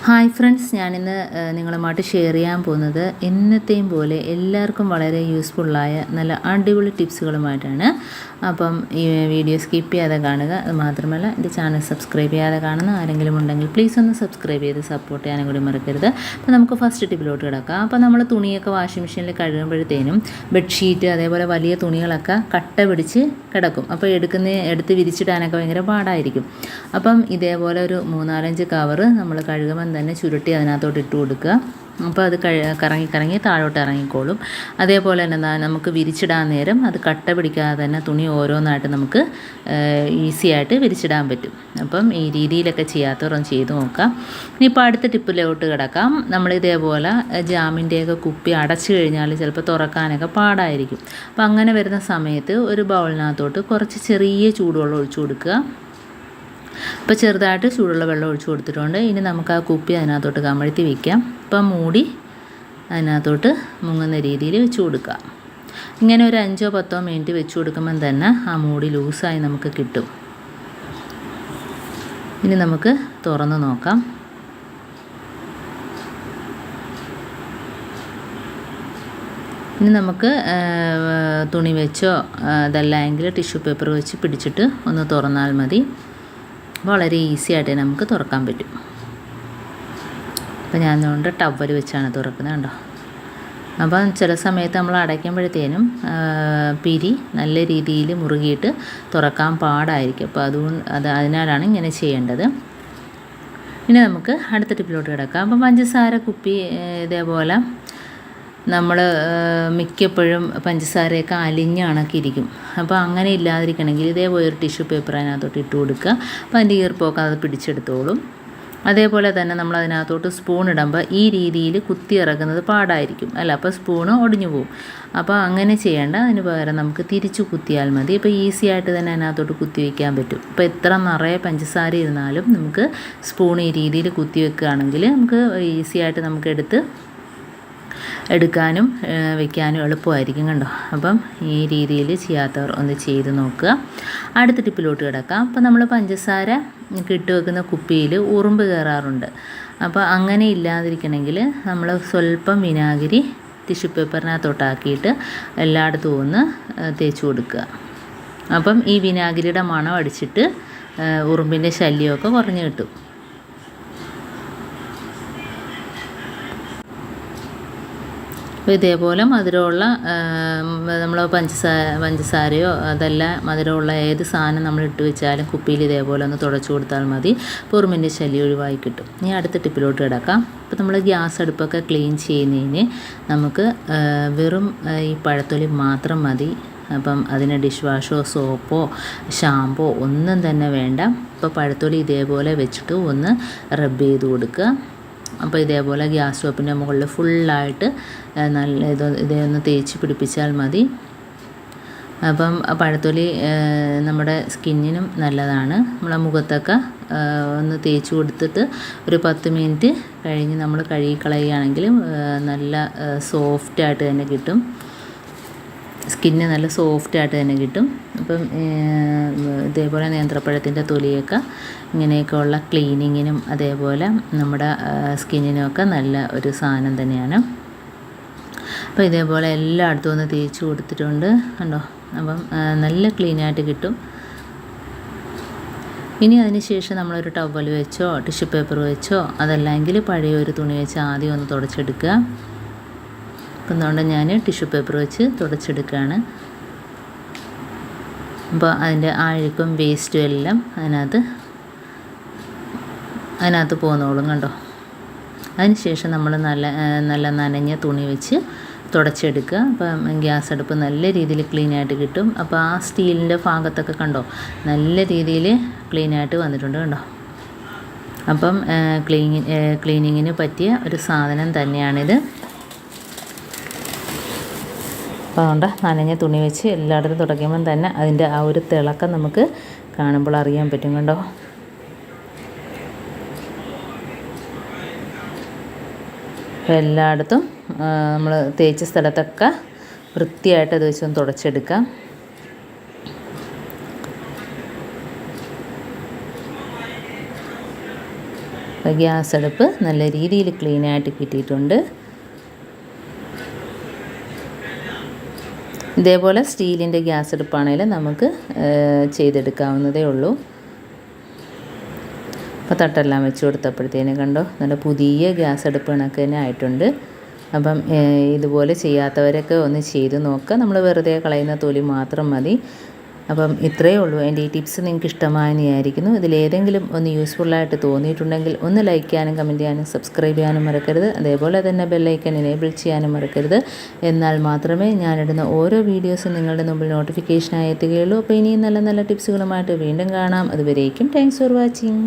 Hi friends, ഞാനിന്ന് നിങ്ങളുമായിട്ട് share ചെയ്യാൻ പോകുന്നത് എന്നത്തെയും പോലെ എല്ലാവർക്കും വളരെ യൂസ്ഫുള്ളായ നല്ല അടിപൊളി ടിപ്സുകളുമായിട്ടാണ്. അപ്പം ഈ വീഡിയോ സ്കിപ്പ് ചെയ്യാതെ കാണുക. അത് മാത്രമല്ല, എൻ്റെ ചാനൽ സബ്സ്ക്രൈബ് ചെയ്യാതെ കാണുന്ന ആരെങ്കിലും ഉണ്ടെങ്കിൽ പ്ലീസ് ഒന്ന് സബ്സ്ക്രൈബ് ചെയ്ത് സപ്പോർട്ട് ചെയ്യാനും കൂടി മറക്കരുത്. അപ്പോൾ നമുക്ക് ഫസ്റ്റ് ടിപ്പിലോട്ട് കിടക്കാം. അപ്പോൾ നമ്മൾ തുണിയൊക്കെ വാഷിംഗ് മെഷീനിൽ കഴുകുമ്പോഴത്തേനും ബെഡ്ഷീറ്റ് അതേപോലെ വലിയ തുണികളൊക്കെ കട്ട പിടിച്ച് കിടക്കും. അപ്പോൾ എടുത്ത് വിരിച്ചിടാനൊക്കെ ഭയങ്കര പാടായിരിക്കും. അപ്പം ഇതേപോലെ ഒരു 3-4 കവറ് നമ്മൾ കഴുകുമ്പോൾ തന്നെ ചുരുട്ടി അതിനകത്തോട്ട് ഇട്ട് കൊടുക്കുക. അപ്പോൾ അത് കറങ്ങി താഴോട്ട് ഇറങ്ങിക്കോളും. അതേപോലെ തന്നെ നമുക്ക് വിരിച്ചിടാൻ നേരം അത് കട്ട പിടിക്കാതെ തന്നെ തുണി ഓരോന്നായിട്ട് നമുക്ക് ഈസി ആയിട്ട് വിരിച്ചിടാൻ പറ്റും. അപ്പം ഈ രീതിയിലൊക്കെ ചെയ്യാത്തവരൊന്ന് ചെയ്ത് നോക്കാം. ഇനിയിപ്പോൾ അടുത്ത ടിപ്പിലോട്ട് കിടക്കാം. നമ്മളിതേപോലെ ജാമിൻ്റെയൊക്കെ കുപ്പി അടച്ചു കഴിഞ്ഞാൽ ചിലപ്പോൾ തുറക്കാനൊക്കെ പാടായിരിക്കും. അപ്പം അങ്ങനെ വരുന്ന സമയത്ത് ഒരു ബൗളിനകത്തോട്ട് കുറച്ച് ചെറിയ ചൂടുവെള്ളം ഒഴിച്ചു കൊടുക്കുക. അപ്പോൾ ചെറുതായിട്ട് ചൂടുള്ള വെള്ളം ഒഴിച്ചു കൊടുത്തിട്ടുണ്ട്. ഇനി നമുക്ക് ആ കുപ്പി അതിനകത്തോട്ട് കമഴ്ത്തി വയ്ക്കാം. അപ്പം മൂടി അതിനകത്തോട്ട് മുങ്ങുന്ന രീതിയിൽ വെച്ച് കൊടുക്കുക. ഇങ്ങനെ ഒരു 5-10 മിനിറ്റ് വെച്ച് കൊടുക്കുമ്പം തന്നെ ആ മൂടി ലൂസായി നമുക്ക് കിട്ടും. ഇനി നമുക്ക് തുറന്ന് നോക്കാം. ഇനി നമുക്ക് തുണി വെച്ചോ അതല്ലെങ്കിൽ ടിഷ്യൂ പേപ്പർ വെച്ച് പിടിച്ചിട്ട് ഒന്ന് തുറന്നാൽ മതി. വളരെ ഈസി ആയിട്ട് നമുക്ക് തുറക്കാൻ പറ്റും. അപ്പോൾ ഞാൻ അതുകൊണ്ട് ടവൽ വെച്ചാണ് തുറക്കുന്നത്, കണ്ടോ. അപ്പം ചില സമയത്ത് നമ്മൾ അടയ്ക്കുമ്പോഴത്തേനും പിരി നല്ല രീതിയിൽ മുറുകിയിട്ട് തുറക്കാൻ പാടായിരിക്കും. അപ്പോൾ അതിനാലാണ് ഇങ്ങനെ ചെയ്യേണ്ടത്. ഇനി നമുക്ക് അടുത്ത ടിപ്പിലോട്ട് കിടക്കാം. അപ്പം പഞ്ചസാര കുപ്പി ഇതേപോലെ നമ്മൾ മിക്കപ്പോഴും പഞ്ചസാരയൊക്കെ അലിഞ്ഞ് കണക്കിരിക്കും. അപ്പോൾ അങ്ങനെ ഇല്ലാതിരിക്കണമെങ്കിൽ ഇതേപോലെ ഒരു ടിഷ്യൂ പേപ്പർ അതിനകത്തോട്ട് ഇട്ട് കൊടുക്കുക. അപ്പോൾ അതിൻ്റെ ഈർപ്പമൊക്കെ അത് പിടിച്ചെടുത്തോളും. അതേപോലെ തന്നെ നമ്മൾ അതിനകത്തോട്ട് സ്പൂൺ ഇടുമ്പോൾ ഈ രീതിയിൽ കുത്തി ഇറക്കുന്നത് പാടായിരിക്കും, അല്ല, അപ്പോൾ സ്പൂണ് ഒടിഞ്ഞു പോകും. അപ്പോൾ അങ്ങനെ ചെയ്യേണ്ട. അതിന് പകരം നമുക്ക് തിരിച്ച് കുത്തിയാൽ മതി. അപ്പോൾ ഈസി ആയിട്ട് തന്നെ അതിനകത്തോട്ട് കുത്തി വയ്ക്കാൻ പറ്റും. അപ്പോൾ എത്ര നിറയെ പഞ്ചസാര ഇരുന്നാലും നമുക്ക് സ്പൂൺ ഈ രീതിയിൽ കുത്തി വെക്കുകയാണെങ്കിൽ നമുക്ക് ഈസി ആയിട്ട് നമുക്ക് എടുക്കാനും വയ്ക്കാനും എളുപ്പമായിരിക്കും, കണ്ടോ. അപ്പം ഈ രീതിയിൽ ചെയ്യാത്തവർ ഒന്ന് ചെയ്ത് നോക്കുക. അടുത്ത ടിപ്പിലോട്ട് കിടക്കാം. അപ്പോൾ നമ്മൾ പഞ്ചസാര ഇട്ട് വെക്കുന്ന കുപ്പിയിൽ ഉറുമ്പ് കയറാറുണ്ട്. അപ്പോൾ അങ്ങനെ ഇല്ലാതിരിക്കണമെങ്കിൽ നമ്മൾ സ്വല്പം വിനാഗിരി ടിഷ്യൂ പേപ്പറിനകത്തോട്ടാക്കിയിട്ട് എല്ലായിടത്തും ഒന്ന് തേച്ച് കൊടുക്കുക. അപ്പം ഈ വിനാഗിരിയുടെ മണം അടിച്ചിട്ട് ഉറുമ്പിൻ്റെ ശല്യമൊക്കെ കുറഞ്ഞ് കിട്ടും. അപ്പോൾ ഇതേപോലെ മധുരമുള്ള നമ്മൾ പഞ്ചസാരയോ അതല്ല മധുരമുള്ള ഏത് സാധനം നമ്മൾ ഇട്ട് വെച്ചാലും കുപ്പിയിൽ ഇതേപോലെ ഒന്ന് തുടച്ചു കൊടുത്താൽ മതി. ഉറുമ്പിൻ്റെ ശല്യം ഒഴിവായി കിട്ടും. ഇനി അടുത്ത ടിപ്പിലോട്ട് കിടക്കാം. അപ്പോൾ നമ്മൾ ഗ്യാസ് അടുപ്പൊക്കെ ക്ലീൻ ചെയ്യുന്നതിന് നമുക്ക് വെറും ഈ പഴത്തൊലി മാത്രം മതി. അപ്പം അതിന് ഡിഷ് വാഷോ സോപ്പോ ഷാമ്പോ ഒന്നും തന്നെ വേണ്ട. ഇപ്പോൾ പഴത്തൊലി ഇതേപോലെ വെച്ചിട്ട് ഒന്ന് റബ്ബ് ചെയ്ത് കൊടുക്കുക. അപ്പോൾ ഇതേപോലെ ഗ്യാസ് സ്റ്റോപ്പിൻ്റെ മുകളിൽ ഫുള്ളായിട്ട് നല്ല ഇതേ ഒന്ന് തേച്ച് പിടിപ്പിച്ചാൽ മതി. അപ്പം പഴത്തൊലി നമ്മുടെ സ്കിന്നിനും നല്ലതാണ്. നമ്മളെ മുഖത്തൊക്കെ ഒന്ന് തേച്ച് കൊടുത്തിട്ട് ഒരു 10 മിനിറ്റ് കഴിഞ്ഞ് നമ്മൾ കഴുകിക്കളയുകയാണെങ്കിലും നല്ല സോഫ്റ്റായിട്ട് തന്നെ കിട്ടും. സ്കിന്ന് നല്ല സോഫ്റ്റായിട്ട് തന്നെ കിട്ടും. അപ്പം ഇതേപോലെ നേന്ത്രപ്പഴത്തിൻ്റെ തൊലിയൊക്കെ ഇങ്ങനെയൊക്കെയുള്ള ക്ലീനിങ്ങിനും അതേപോലെ നമ്മുടെ സ്കിന്നിനുമൊക്കെ നല്ല ഒരു സാധനം തന്നെയാണ്. അപ്പോൾ ഇതേപോലെ എല്ലായിടത്തും ഒന്ന് തേച്ച് കൊടുത്തിട്ടുണ്ട്, കണ്ടോ. അപ്പം നല്ല ക്ലീനായിട്ട് കിട്ടും. ഇനി അതിന് ശേഷം നമ്മളൊരു ടവൽ വെച്ചോ ടിഷ്യൂ പേപ്പർ വെച്ചോ അതല്ലെങ്കിൽ പഴയ ഒരു തുണി വെച്ച് ആദ്യം ഒന്ന് തുടച്ചെടുക്കുക. അപ്പം അതുകൊണ്ട് ഞാൻ ടിഷ്യൂ പേപ്പർ വെച്ച് തുടച്ചെടുക്കുകയാണ്. അപ്പോൾ അതിൻ്റെ അഴുക്കും വേസ്റ്റും എല്ലാം അതിനകത്ത് പോന്നോളും, കണ്ടോ. അതിന് ശേഷം നമ്മൾ നല്ല നനഞ്ഞ തുണി വെച്ച് തുടച്ചെടുക്കുക. അപ്പം ഗ്യാസ് അടുപ്പ് നല്ല രീതിയിൽ ക്ലീനായിട്ട് കിട്ടും. അപ്പോൾ ആ സ്റ്റീലിൻ്റെ ഭാഗത്തൊക്കെ കണ്ടോ നല്ല രീതിയിൽ ക്ലീനായിട്ട് വന്നിട്ടുണ്ട്, കണ്ടോ. അപ്പം ക്ലീനിങ്ങിന് പറ്റിയ ഒരു സാധനം തന്നെയാണിത്. അപ്പോൾ അതുകൊണ്ട് നനഞ്ഞ തുണി വെച്ച് എല്ലായിടത്തും തുടയ്ക്കുമ്പം തന്നെ അതിൻ്റെ ആ ഒരു തിളക്കം നമുക്ക് കാണുമ്പോൾ അറിയാൻ പറ്റും, കണ്ടോ. അപ്പോൾ എല്ലായിടത്തും നമ്മൾ തേച്ച സ്ഥലത്തൊക്കെ വൃത്തിയായിട്ട് അത് വെച്ചൊന്ന് തുടച്ചെടുക്കാം. അപ്പോൾ ഗ്യാസ് അടുപ്പ് നല്ല രീതിയിൽ ക്ലീനായിട്ട് കിട്ടിയിട്ടുണ്ട്. ഇതേപോലെ സ്റ്റീലിൻ്റെ ഗ്യാസ് അടുപ്പാണെങ്കിൽ നമുക്ക് ചെയ്തെടുക്കാവുന്നതേ ഉള്ളൂ. അപ്പോൾ തട്ടെല്ലാം വെച്ച് കൊടുത്തപ്പോഴത്തേനും കണ്ടോ നല്ല പുതിയ ഗ്യാസ് അടുപ്പ് കണക്ക് തന്നെ ആയിട്ടുണ്ട്. അപ്പം ഇതുപോലെ ചെയ്യാത്തവരൊക്കെ ഒന്ന് ചെയ്ത് നോക്കുക. നമ്മൾ വെറുതെ കളയുന്ന തൊലി മാത്രം മതി. അപ്പം ഇത്രയേ ഉള്ളൂ. എൻ്റെ ഈ ടിപ്സ് നിങ്ങൾക്ക് ഇഷ്ടമായെന്ന് വിചാരിക്കുന്നു. ഇതിലേതെങ്കിലും ഒന്ന് യൂസ്ഫുള്ളായിട്ട് തോന്നിയിട്ടുണ്ടെങ്കിൽ ഒന്ന് ലൈക്ക് ചെയ്യാനും കമൻറ്റ് ചെയ്യാനും സബ്സ്ക്രൈബ് ചെയ്യാനും മറക്കരുത്. അതേപോലെ തന്നെ ബെല്ലൈക്കൺ എനേബിൾ ചെയ്യാനും മറക്കരുത്. എന്നാൽ മാത്രമേ ഞാനിടുന്ന ഓരോ വീഡിയോസും നിങ്ങളുടെ മുമ്പിൽ നോട്ടിഫിക്കേഷനായി എത്തുകയുള്ളൂ. അപ്പോൾ ഇനിയും നല്ല നല്ല ടിപ്സുകളുമായിട്ട് വീണ്ടും കാണാം. അതുവരേക്കും താങ്ക്സ് ഫോർ വാച്ചിങ്.